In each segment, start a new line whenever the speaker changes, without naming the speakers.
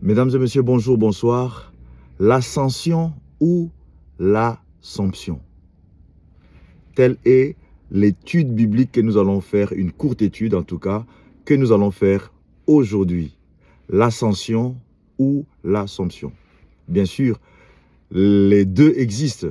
Mesdames et messieurs, bonjour, bonsoir. L'ascension ou l'assomption? Telle est l'étude biblique que nous allons faire, une courte étude en tout cas, que nous allons faire aujourd'hui. L'ascension ou l'assomption? Bien sûr, les deux existent.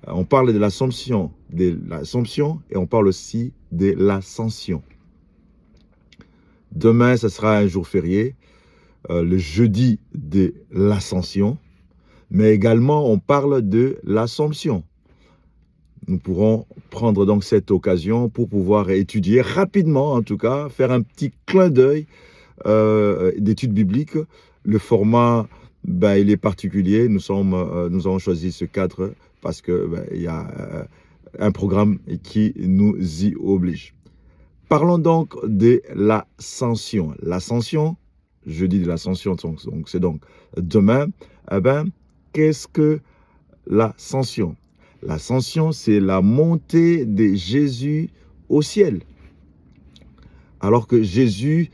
On parle de l'assomption et on parle aussi de l'ascension. Demain, ce sera un jour férié. Le jeudi de l'ascension, mais également on parle de l'assomption. Nous pourrons prendre donc cette occasion pour pouvoir étudier rapidement, en tout cas, faire un petit clin d'œil d'études bibliques. Le format, il est particulier. Nous avons choisi ce cadre parce que il y a un programme qui nous y oblige. Parlons donc de l'ascension. L'ascension, jeudi de l'ascension, donc c'est donc demain. Qu'est-ce que l'ascension? L'ascension, c'est la montée de Jésus au ciel. Alors que Jésus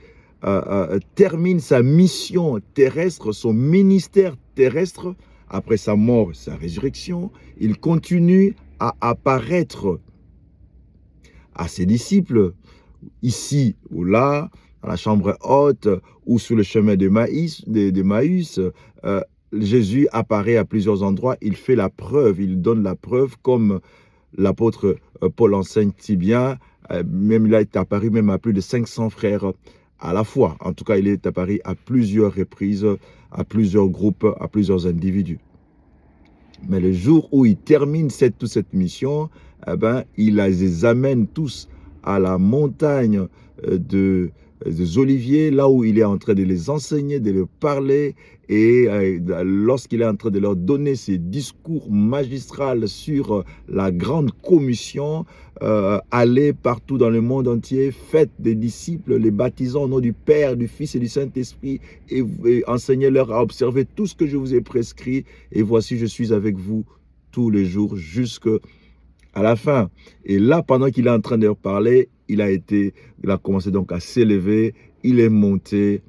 termine sa mission terrestre, son ministère terrestre, après sa mort et sa résurrection, il continue à apparaître à ses disciples, ici ou là, à la chambre haute ou sur le chemin de Maüs. Jésus apparaît à plusieurs endroits, il fait la preuve, il donne la preuve comme l'apôtre Paul enseigne si bien, même il est apparu même à plus de 500 frères à la fois. En tout cas, il est apparu à plusieurs reprises, à plusieurs groupes, à plusieurs individus. Mais le jour où il termine toute cette mission, il les amène tous à la montagne des Oliviers, là où il est en train de les enseigner, de leur parler, et lorsqu'il est en train de leur donner ses discours magistraux sur la grande commission, allez partout dans le monde entier, faites des disciples, les baptisant au nom du Père, du Fils et du Saint-Esprit, et enseignez-leur à observer tout ce que je vous ai prescrit, et voici je suis avec vous tous les jours jusqu'à la fin. Et là, pendant qu'il est en train de leur parler, il a commencé donc à s'élever, il est monté,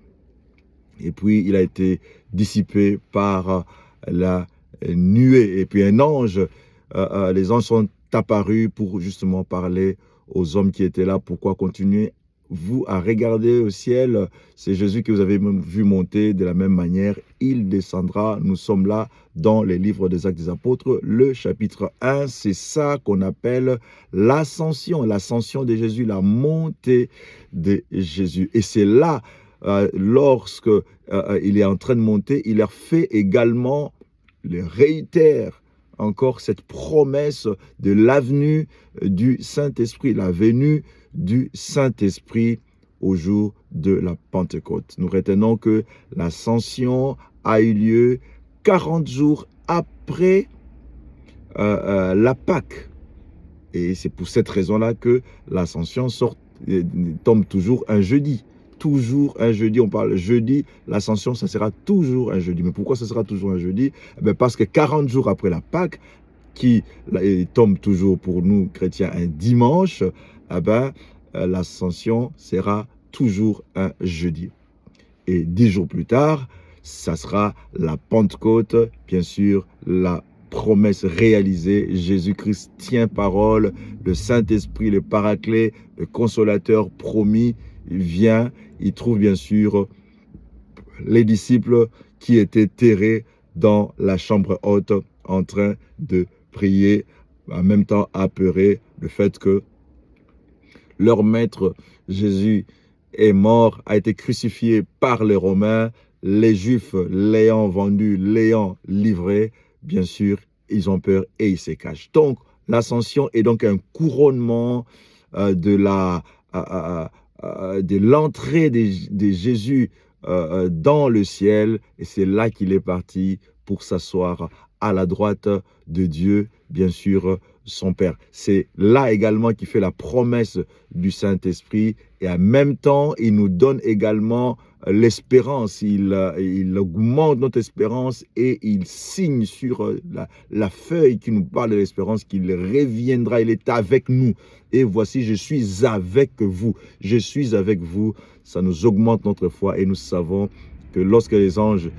et puis il a été dissipé par la nuée. Et puis un ange, les anges sont apparus pour justement parler aux hommes qui étaient là. Pourquoi continuer vous à regarder au ciel? C'est Jésus que vous avez vu monter de la même manière. Il descendra. Nous sommes là dans les livres des Actes des Apôtres, le chapitre 1. C'est ça qu'on appelle l'ascension. L'ascension de Jésus, la montée de Jésus. Et c'est là, lorsque il est en train de monter, il leur fait également, il réitère encore cette promesse de l'avenue du Saint-Esprit, la venue du Saint-Esprit au jour de la Pentecôte. Nous retenons que l'ascension a eu lieu 40 jours après la Pâque. Et c'est pour cette raison-là que l'ascension tombe toujours un jeudi. Toujours un jeudi, on parle jeudi, l'ascension, ça sera toujours un jeudi. Mais pourquoi ça sera toujours un jeudi? Parce que 40 jours après la Pâque, qui tombe toujours pour nous chrétiens un dimanche, l'ascension sera toujours un jeudi. Et 10 jours plus tard, ça sera la Pentecôte, bien sûr, la promesse réalisée. Jésus-Christ tient parole, le Saint-Esprit, le Paraclet, le Consolateur promis, vient, il trouve bien sûr les disciples qui étaient terrés dans la chambre haute en train de prier, en même temps apeurés le fait que leur maître Jésus est mort, a été crucifié par les Romains, les Juifs l'ayant vendu, l'ayant livré, bien sûr, ils ont peur et ils se cachent. Donc, l'ascension est donc un couronnement de l'entrée de Jésus dans le ciel, et c'est là qu'il est parti pour s'asseoir à la droite de Dieu, bien sûr, son Père. C'est là également qu'il fait la promesse du Saint-Esprit, et en même temps, il nous donne également l'espérance. Il augmente notre espérance et il signe sur la feuille qui nous parle de l'espérance qu'il reviendra, il est avec nous. Et voici, je suis avec vous. Je suis avec vous. Ça nous augmente notre foi et nous savons que lorsque les anges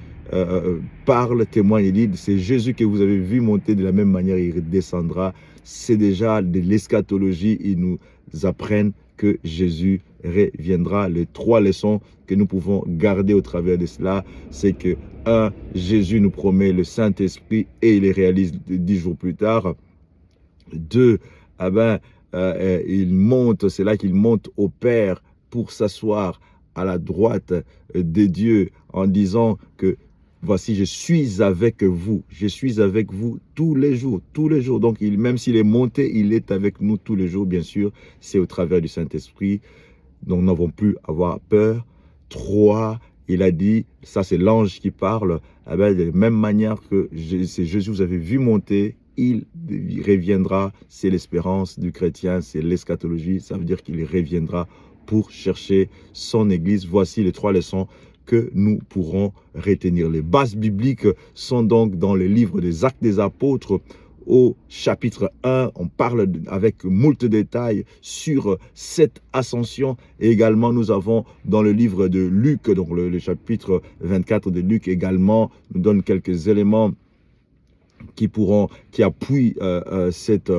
parlent, témoignent et disent, c'est Jésus que vous avez vu monter, de la même manière il descendra. C'est déjà de l'eschatologie, ils nous apprennent que Jésus reviendra. Les 3 leçons que nous pouvons garder au travers de cela, c'est que 1, Jésus nous promet le Saint-Esprit et il les réalise 10 jours plus tard. 2, il monte, c'est là qu'il monte au Père pour s'asseoir à la droite de Dieu en disant que voici, je suis avec vous tous les jours, tous les jours. Donc, même s'il est monté, il est avec nous tous les jours, bien sûr, c'est au travers du Saint-Esprit. Donc, nous n'avons plus à avoir peur. 3, il a dit, ça c'est l'ange qui parle, de la même manière que c'est Jésus, vous avez vu monter, il reviendra, c'est l'espérance du chrétien, c'est l'eschatologie, ça veut dire qu'il reviendra pour chercher son Église. Voici les 3 leçons que nous pourrons retenir. Les bases bibliques sont donc dans le livre des Actes des Apôtres, au chapitre 1, on parle avec moult détails sur cette ascension. Et également, nous avons dans le livre de Luc, donc le chapitre 24 de Luc également, nous donne quelques éléments qui appuient cet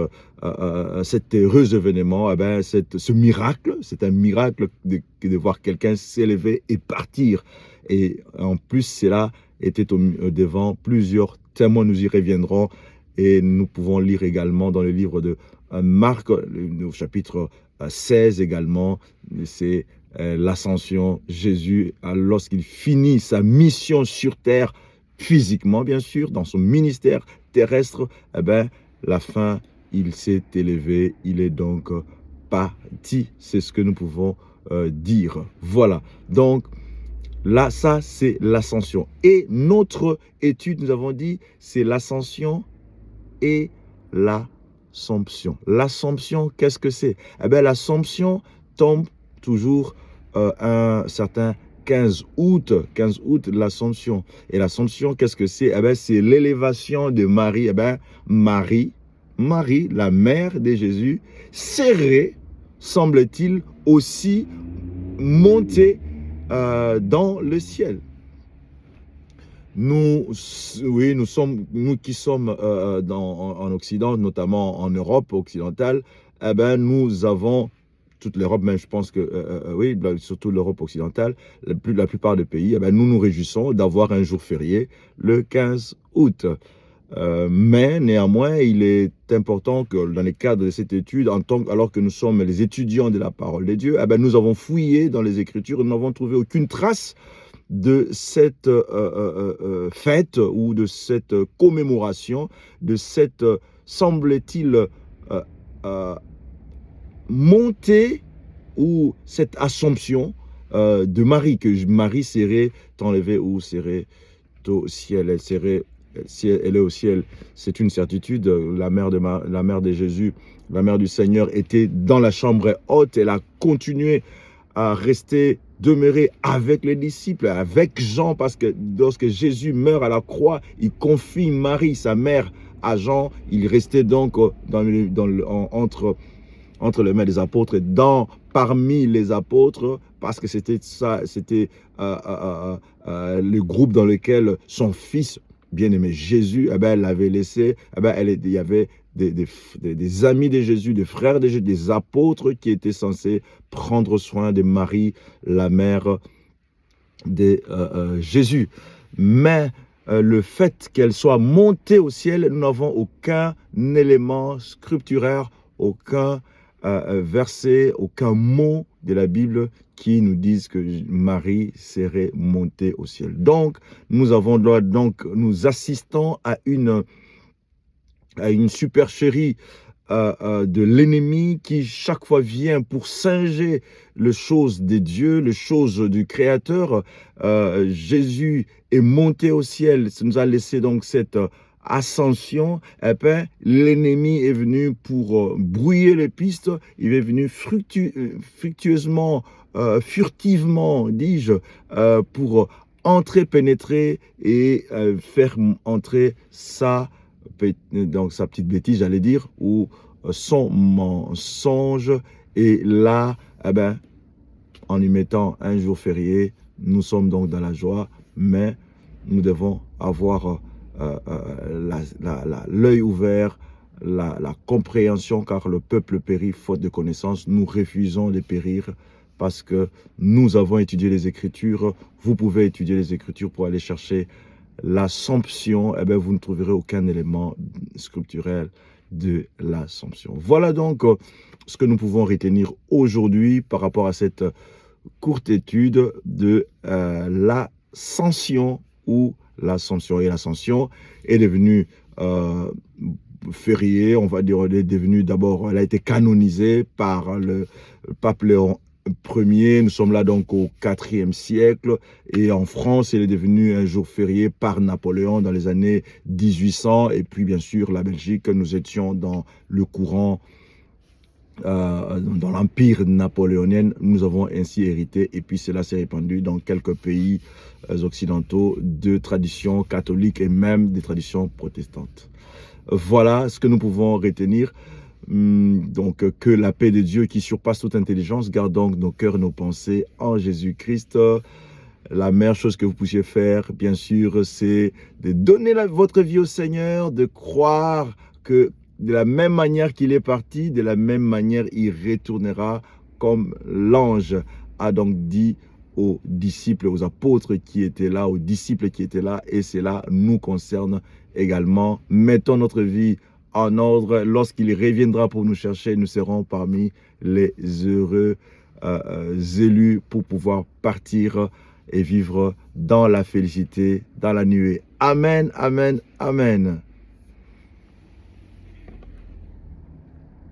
heureux événement, ce miracle. C'est un miracle de voir quelqu'un s'élever et partir. Et en plus, cela était devant plusieurs témoins, nous y reviendrons. Et nous pouvons lire également dans le livre de Marc, au chapitre 16 également, c'est l'ascension. Jésus, lorsqu'il finit sa mission sur terre, physiquement bien sûr, dans son ministère terrestre, la fin, il s'est élevé, il est donc parti. C'est ce que nous pouvons dire. Voilà, donc là, ça c'est l'ascension. Et notre étude, nous avons dit, c'est l'ascension et l'Assomption. L'Assomption, qu'est-ce que c'est? L'Assomption tombe toujours un certain 15 août, l'Assomption. Et l'Assomption, qu'est-ce que c'est? C'est l'élévation de Marie. Marie, la mère de Jésus, serait, semble-t-il, aussi montée dans le ciel. Nous qui sommes en Occident, notamment en Europe occidentale, nous avons, toute l'Europe, mais je pense que, surtout l'Europe occidentale, la plupart des pays, nous nous réjouissons d'avoir un jour férié le 15 août. Mais néanmoins, il est important que dans le cadre de cette étude, alors que nous sommes les étudiants de la parole de Dieu, nous avons fouillé dans les Écritures et nous n'avons trouvé aucune trace de cette fête ou de cette commémoration, de cette, semble-t-il, montée ou cette assomption de Marie, que Marie serait enlevée ou serait au ciel. Elle est au ciel, c'est une certitude. La mère de Jésus, la mère du Seigneur, était dans la chambre haute. Elle a continué à demeurer avec les disciples, avec Jean, parce que lorsque Jésus meurt à la croix, il confie Marie, sa mère, à Jean. Il restait donc entre les mains des apôtres et parmi les apôtres, parce que c'était le groupe dans lequel son fils bien-aimé Jésus, elle l'avait laissé, il y avait des amis de Jésus, des frères de Jésus, des apôtres qui étaient censés prendre soin de Marie, la mère de Jésus. Mais le fait qu'elle soit montée au ciel, nous n'avons aucun élément scripturaire, aucun verset, aucun mot de la Bible qui nous disent que Marie serait montée au ciel. Donc, nous assistons à une supercherie de l'ennemi qui chaque fois vient pour singer les choses de Dieu, les choses du Créateur. Jésus est monté au ciel, ça nous a laissé donc cette ascension. L'ennemi est venu pour brouiller les pistes, il est venu furtivement, dis-je, pour pénétrer et faire entrer sa petite bêtise, j'allais dire, ou son mensonge. Et là, en y mettant un jour férié, nous sommes donc dans la joie mais nous devons avoir l'œil ouvert, la compréhension, car le peuple périt faute de connaissance. Nous refusons de périr parce que nous avons étudié les Écritures. Vous pouvez étudier les Écritures pour aller chercher l'Assomption. Eh bien, vous ne trouverez aucun élément scripturel de l'Assomption. Voilà donc ce que nous pouvons retenir aujourd'hui par rapport à cette courte étude de l'Ascension ou l'Assomption. Et l'Ascension est devenue férié, on va dire, elle est devenue d'abord, elle a été canonisée par le pape Léon Ier. Nous sommes là donc au IVe siècle, et en France, elle est devenue un jour férié par Napoléon dans les années 1800, et puis bien sûr la Belgique, nous étions dans le courant, dans l'empire napoléonien, nous avons ainsi hérité, et puis cela s'est répandu dans quelques pays occidentaux de traditions catholiques et même des traditions protestantes. Voilà ce que nous pouvons retenir. Donc, que la paix de Dieu qui surpasse toute intelligence garde donc nos cœurs, nos pensées en Jésus-Christ. La meilleure chose que vous puissiez faire, bien sûr, c'est de donner votre vie au Seigneur, de croire que de la même manière qu'il est parti, de la même manière il retournera, comme l'ange a donc dit aux disciples, aux apôtres qui étaient là, aux disciples qui étaient là, et cela nous concerne également. Mettons notre vie en ordre. Lorsqu'il reviendra pour nous chercher, nous serons parmi les heureux élus pour pouvoir partir et vivre dans la félicité, dans la nuée. Amen, amen, amen.